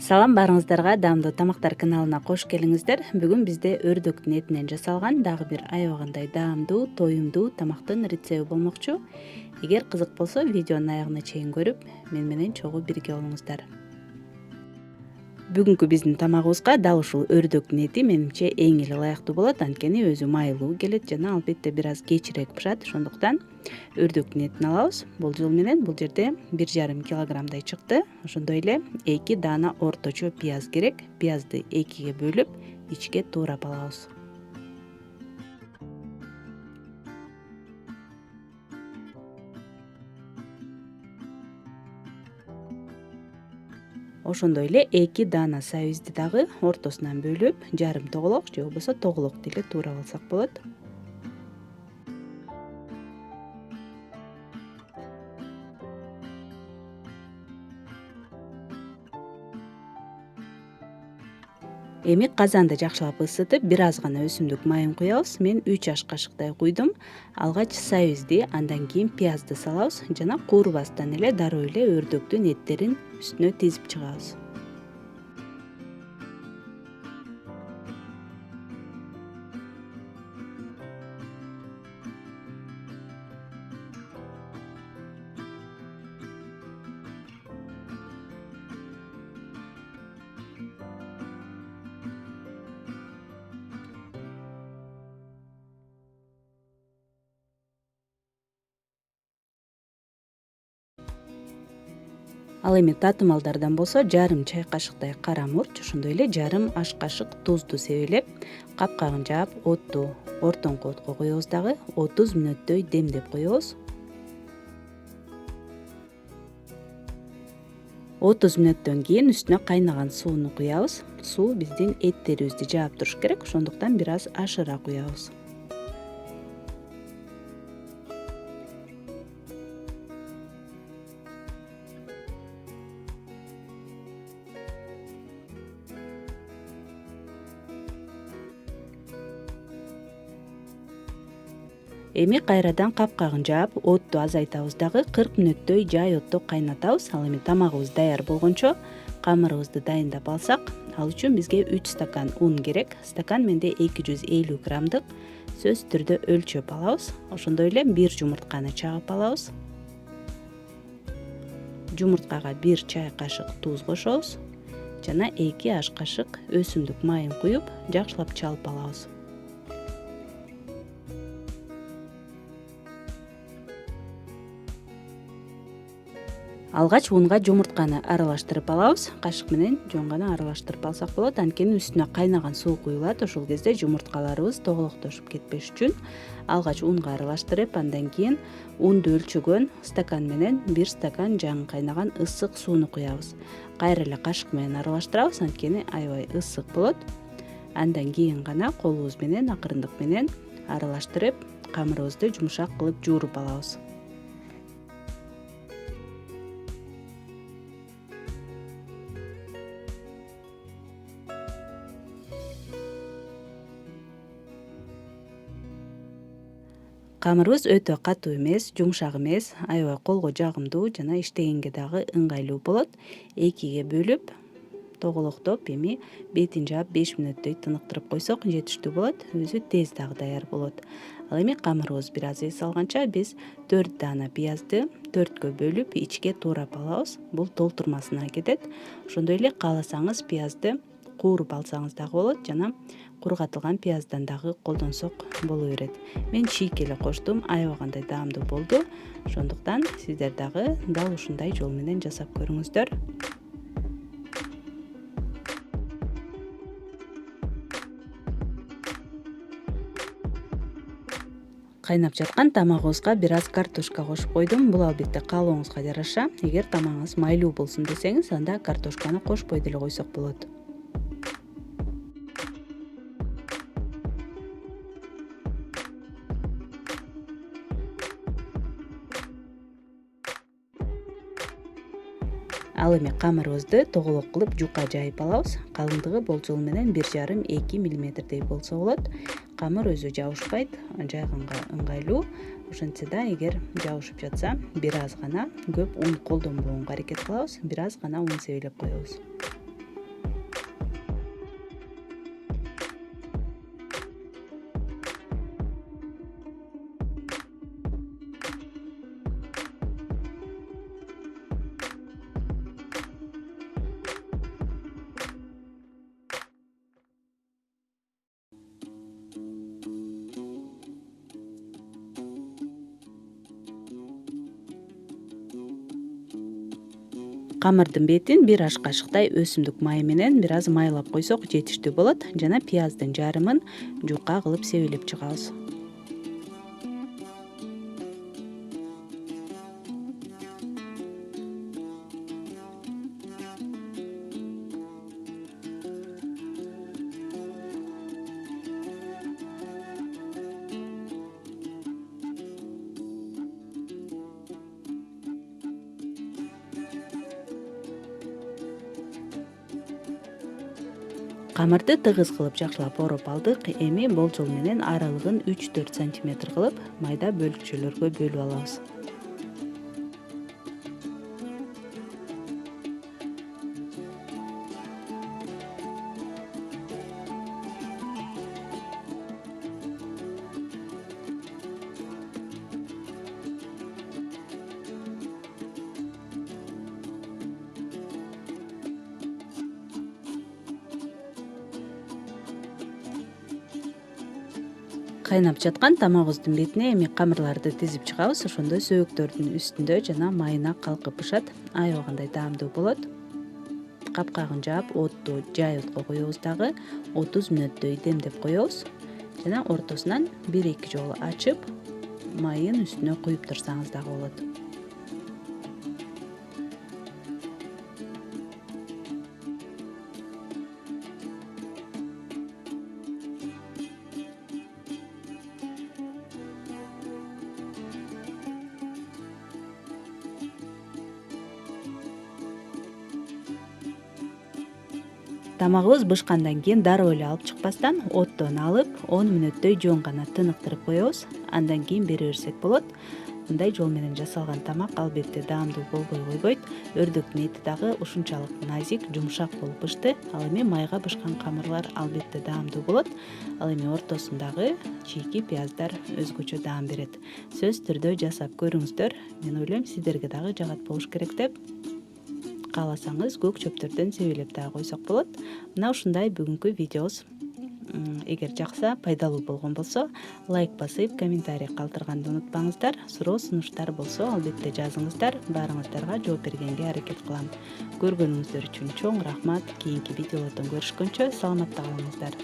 Салам барыңыздарга, даамдуу тамактар каналына кош келиңиздер. Бүгүн бизде өрдөктүн этинен жасалган дагы бир аябагандай даамдуу, тоюмдуу тамактын рецеби болмокчу. Эгер кызык болсо, видеонун аягына чейин көрүп, мен менен чогуу бирге болуңуздар. Бүгүнкү биздин тамагыбызга дал ушул өрдөктүн эти менимче эң эле ылайыктуу болот, анткени өзү майлуу келет жана албетте бир аз кечирээк пышат. Ошондуктан өрдөктүн этин алабыз. Бул жол менен бул жерде 1,5 килограммдай чыкты. Ошондой эле 2 даана орточо пияз керек. Пиязды 2ге бөлүп, ичке туурап алабыз. Ошондой эле 2 даана сабизди дагы ортосунан бөлүп, жарым тоголок же болбосо тоголок деле туурап алсак болот. Эми казанды жакшылап ысытып, бир аз гана өсүмдүк майын куябыз. Мен 3 аш кашыктай куйдум. Алгач сабизди, андан кийин пиязды салабыз жана куурбастан эле дароо эле өрдөктүн эттерин үстүнө тизип чыгабыз. Ал эми татымалдардан болсо жарым чай кашыктай кара мурч, ошондой эле жарым аш кашык тузду себелеп, капкагын жаап, отту ортоңку отко коебуз дагы 30 мүнөттөй демдеп коебуз. 30 мүнөттөн кийин үстүнө кайнаган сууну куябыз. Суу биздин эттерибизди жаап туруш керек, ошондуктан бир аз ашыраак куябыз. Эми кайрадан капкагын жаап, отту азайтабыз дагы 40 мүнөттөй жай отто кайнатабыз. Ал эми тамагыбыз даяр болгончо камырыбызды дайындап алсак, ал үчүн бизге 3 стакан ун керек. Стакан менде 250 граммдык сөзсүз түрдө өлчөп алабыз. Ошондой эле 1 жумуртканы чагып алабыз. Жумурткага 1 чай кашык туз кошобуз жана 2 аш кашык өсүмдүк майын куюп, жакшылап чалып алабыз. Алгач унга жумуртканы аралаштырып алабыз. Кашык менен жөн гана аралаштырып алсак болот, анткени үстүнө кайнаган суу куюлат. Ошол кезде жумурткаларыбыз тоголоктошуп кетпеш үчүн алгач унга аралаштырып, андан кийин унду өлчөгөн стакан менен 1 стакан жаңы кайнаган ысык сууну куябыз. Кайра эле кашык менен аралаштырабыз, анткени аябай ысык болот. Андан кийин гана колубуз менен акырындык менен аралаштырып, камырыбызды жумшак кылып жууруп алабыз. Камырыбыз өтө катуу эмес, жумшак эмес, аябай колго жагымдуу жана иштегенге дагы ыңгайлуу болот. 2ге бөлүп, тоголоктоп, эми бетин жаап 5 мүнөттөй тыныктырып койсок жетиштүү болот. Өзү тез дагы даяр болот. Ал эми камырыбыз бир аз эс алганча биз 4 даана пиязды 4кө бөлүп, ичке туурап алабыз. Бул толтурмасына кетет. Ошондой эле кааласаңыз пиязды кууруп алсаңыз дагы болот жана кургатылган пияздан дагы колдонсок боло берет. Мен чийик эле коштум, аябагандай даамдуу болду. Ошондуктан сиздер дагы дал ушундай жол менен жасап көрүңүздөр. Кайнап жаткан тамагыбызга бир аз картошка кошуп койдум. Бул албетте каалооңузга жараша. Эгер тамагыңыз майлуу болсун десеңиз, анда картошканы кошпой деле койсок болот. Ал эми камырыбызды тоголок кылып жука жайып алабыз. Калыңдыгы болжол менен 1,5-2 мм болсо болот. Камыр өзү жабышпайт, жайганга ыңгайлуу. Ошентсе да эгер жабышып жатса, бир аз гана, көп ун колдонбогонго аракет кылабыз. Бир аз гана ун себелеп коебуз. Камырдын бетин 1 аш кашыктай өсүмдүк майы менен бир аз майлап койсок жетиштүү болот жана пияздын жарымын жука кылып себелеп чыгабыз. Камырды тыгыз кылып жакшылап ороп алдык. Эми болжол менен аралыгын 3-4 сантиметр кылып майда бөлүкчөлөргө бөлүп алабыз. Кайнап жаткан тамагыбыздын бетине эми камырларды тизип чыгабыз. Ошондо сөөктөрдүн үстүндө жана майына калкып бышат. Аябагандай даамдуу болот. Капкагын жаап, отту жай отко коебуз дагы 30 мүнөттөй демдеп коебуз. Жана ортосунан 1-2 жолу ачып, майын үстүнө куюп турсаңыз дагы болот. Тамагыбыз бышкандан кийин дароо эле алып чыкпастан оттон алып 10 мүнөттөй жөн гана тыныктырып коебуз. Андан кийин бере берсек болот. Мындай жол менен жасалган тамак албетте даамдуу болбой койбойт. Өрдөктүн эти дагы ушунчалык назик, жумшак болуп бышты. Ал эми майга бышкан камырлар албетте даамдуу болот. Ал эми ортосундагы чийки пияздар өзгөчө даам берет. Сөзсүз түрдө жасап көрүңүздөр. Мен ойлойм сиздерге дагы жагат болуш керек деп. Кааласаңыз көк чөптөрдөн себелеп дагы койсок болот. Мына ушундай бүгүнкү видеобуз. Эгер жакса, пайдалуу болгон болсо, лайк басып, комментарий калтырганды унутпаңыздар. Суроо сунуштар болсо, албетте жазыңыздар. Баарыңыздарга жооп бергенге аракет кылам. Көргөнүңүздөр үчүн чоң рахмат. Кийинки видеолордон көрүшкөнчө саламатта калыңыздар.